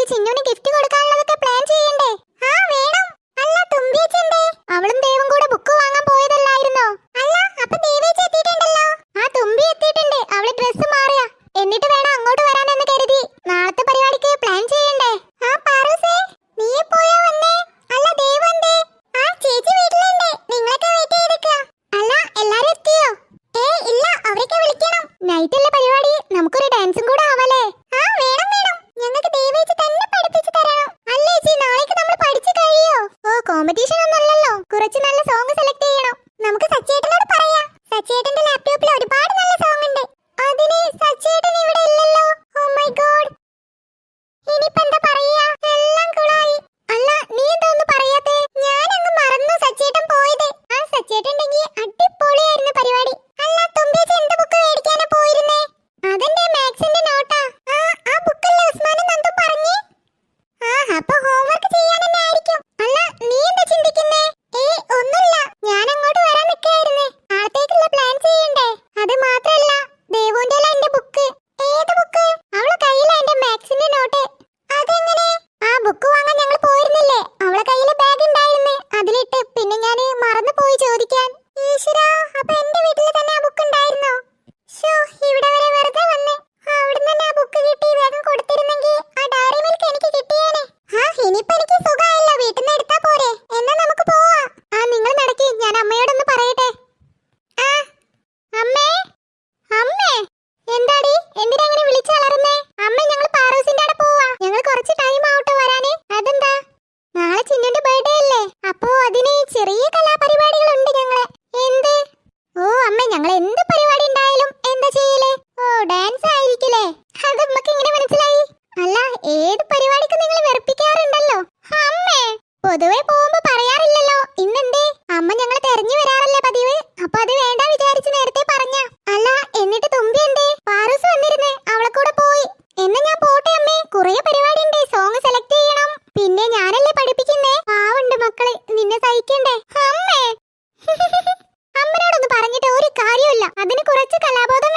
നമുക്ക് ചിന്നുവിന് gift കൊടുക്കാനുള്ളതൊക്കെ plan ചെയ്യണ്ടേ? ആ വേണം. അല്ല തുമ്പിയച്ചെന്തേ? അവളും ദേവും കൂടെ ബുക്ക് വാങ്ങാൻ പോയതല്ലായിരുന്നോ? അല്ല അപ്പൊ ദേവേച്ചി എത്തിയിട്ടുണ്ടല്ലോ. ആ തുമ്പി എത്തിയിട്ടുണ്ട്. അവള് ഡ്രസ്സ് മാറിയാ. എന്നിട്ട് വേണം അങ്ങോട്ട് വരാനെന്ന് കരുതി. നാളത്തെ പരിപാടിക്ക് പ്ലാൻ ചെയ്യണ്ടേ? ആ പാറൂസേ, നീ പോയാ വന്നേ? അല്ല ദേവ് എന്തേ? ആ ചേച്ചി വീട്ടിലുണ്ട്. നിങ്ങളൊക്കെ വെയിറ്റ് ചെയ്തിരിക്കുക. അല്ല എല്ലാരും എത്തിയോ? ഇല്ല, അവരൊക്കെ വിളിക്കണം. നൈറ്റല്ലേ പരിപാടി, നമുക്കൊരു ഡാൻസും കൂടെ ആവാലേ? ആ വേണം വേണം. ഞങ്ങൾക്ക് ദേവേച്ചി തന്നെ പഠിപ്പിച്ചു തരണം. അല്ലേ ചേച്ചി, നാളേക്ക് നമ്മൾ പഠിച്ചു കഴിയോ? ഓ കോമ്പറ്റീഷൻ ഒന്നുമല്ലല്ലോ. കുറച്ച് നല്ല സോങ് സെലക്ട് ചെയ്യണം. നമുക്ക് സച്ചേട്ടനോട് പറയാം. സച്ചേട്ടന്റെ ലാപ്ടോപ്പിൽ ഒരുപാട് നല്ല സോങ് ഉണ്ട്. അതിന് സച്ചേട്ടൻ ഇവിടെ ഇല്ലല്ലോ. ഓ മൈ ഗോഡ്, ഇനിയിപ്പോ എന്താ പറയാ? എല്ലാം കുളായി. അല്ല നീ എന്താ ഒന്നും പറയാത്തെ? ഞാനങ്ങ് മറന്നു സച്ചേട്ടൻ പോയത്. ആ സച്ചേട്ടൻ ഉണ്ടെങ്കിൽ അടിപൊളിയായിരുന്നു പരിപാടി. അല്ല തുമ്പിയേച്ചി എന്ത് ബുക്ക് മേടിക്കാനാ പോയിരുന്നേ? അതെന്റെ മാത്സിന്റെ നോട്ടാ. ആ ബുക്കല്ലേ ഉസ്മാനും നന്ദും പറഞ്ഞേ? അപ്പൊ ഹോംവർക്ക് ചെയ്യാൻ തന്നെ ആയിരിക്കും. അല്ല നീ എന്താ ചിന്തിക്കുന്നേ? ഒന്നുമില്ല, ഞാൻ അങ്ങോട്ട് വരാൻ നിൽക്കായിരുന്നേ. നാളത്തേക്കുള്ള പ്ലാൻ ചെയ്യണ്ടേ? അത് മാത്രല്ല ദേവുന്റെ എന്റെ ബുക്ക്. ഏത് ബുക്ക്? അവളെ കയ്യിലാ എന്റെ മാത്സിന്റെ നോട്ട്. അതെങ്ങനെ? ആ ബുക്ക് വാങ്ങാൻ ഞങ്ങൾ പോയിരുന്നില്ലേ? അവളെ കയ്യില് ബാഗ് ഉണ്ടായിരുന്നേ, അതിലിട്ട്. പിന്നെ ഞാൻ മറന്നു പോയി ചോദിക്കാൻ. ഈശ്വരാ, അപ്പൊ എന്റെ വീട്ടിൽ തന്നെ ആ ബുക്ക് ഉണ്ടായിരുന്നോ? ഇവിടെ വരെ വെറുതെ വന്നേ. അവിടുന്ന് തന്നെ ആ ബുക്ക് കിട്ടി വേഗം കൊടുത്തിരുന്നെങ്കിൽ ആ ഡയറി മിൽക്ക് എനിക്ക് കിട്ടിയേനെ. ഇനിയിപ്പോ എനിക്ക് സുഖമായല്ലോ, വീട്ടിൽ നിന്ന് എടുത്താ പോരെ? എന്നാ നമുക്ക് പോവാ. നിങ്ങൾ നടക്കി, ഞാൻ അമ്മയോടൊന്ന് പറയട്ടെ. അമ്മേ അമ്മേ, എന്താടി എന്തിനാ അങ്ങനെ വിളിച്ചളർന്നേ? അമ്മ, ഞങ്ങൾ പാറൂസിന്റെ അവിടെ പോവാ. ഞങ്ങൾ കുറച്ച് ടൈം ആവട്ടെ വരാന്. അതെന്താ? നാളെ ചിന്നുന്റെ ബർത്ത്ഡേ അല്ലേ? അപ്പോ അതിന് ചെറിയ കലാപരിപാടികളുണ്ട് ഞങ്ങളെ. എന്ത്? ഓ അമ്മ, ഞങ്ങൾ എന്ത് പരിപാടി ഉണ്ടായാലും എന്താ ചെയ്യലേ? ഓ ഡാൻസ് ആയിരിക്കില്ലേ? അത് അമ്മക്ക് ഇങ്ങനെ മനസ്സിലായി? അല്ല, ഏത് പരിപാടിക്ക് നിങ്ങൾ വെറുപ്പിക്കാറുണ്ടല്ലോ അമ്മേ. പൊതുവെ പോകുമ്പോ പറയാറില്ലല്ലോ. ഇന്നെന്തേ? അമ്മ ഞങ്ങളെ തെരഞ്ഞു വരാറല്ലേ പതിവ്. അപ്പൊ അത് വേണ്ട വിചാരിച്ച് നേരത്തെ പറഞ്ഞ. അല്ല എന്നിട്ട് തുമ്പി എന്തേ? പാറൂസ് വന്നിരുന്നേ, അവളെ കൂടെ പോയി. എന്നാ ഞാൻ പോട്ടെ അമ്മേ, കുറെ പരിപാടി ഉണ്ട്. സോങ് സെലക്ട് ചെയ്യണം. പിന്നെ ഞാനല്ലേ പഠിപ്പിക്കുന്നേ. പാവുണ്ട് മക്കളെ, നിന്നെ സഹിക്കണ്ടേ അമ്മേ. അമ്മനോടൊന്ന് പറഞ്ഞിട്ട് ഒരു കാര്യമില്ല. അതിന് കുറച്ച് കലാബോധം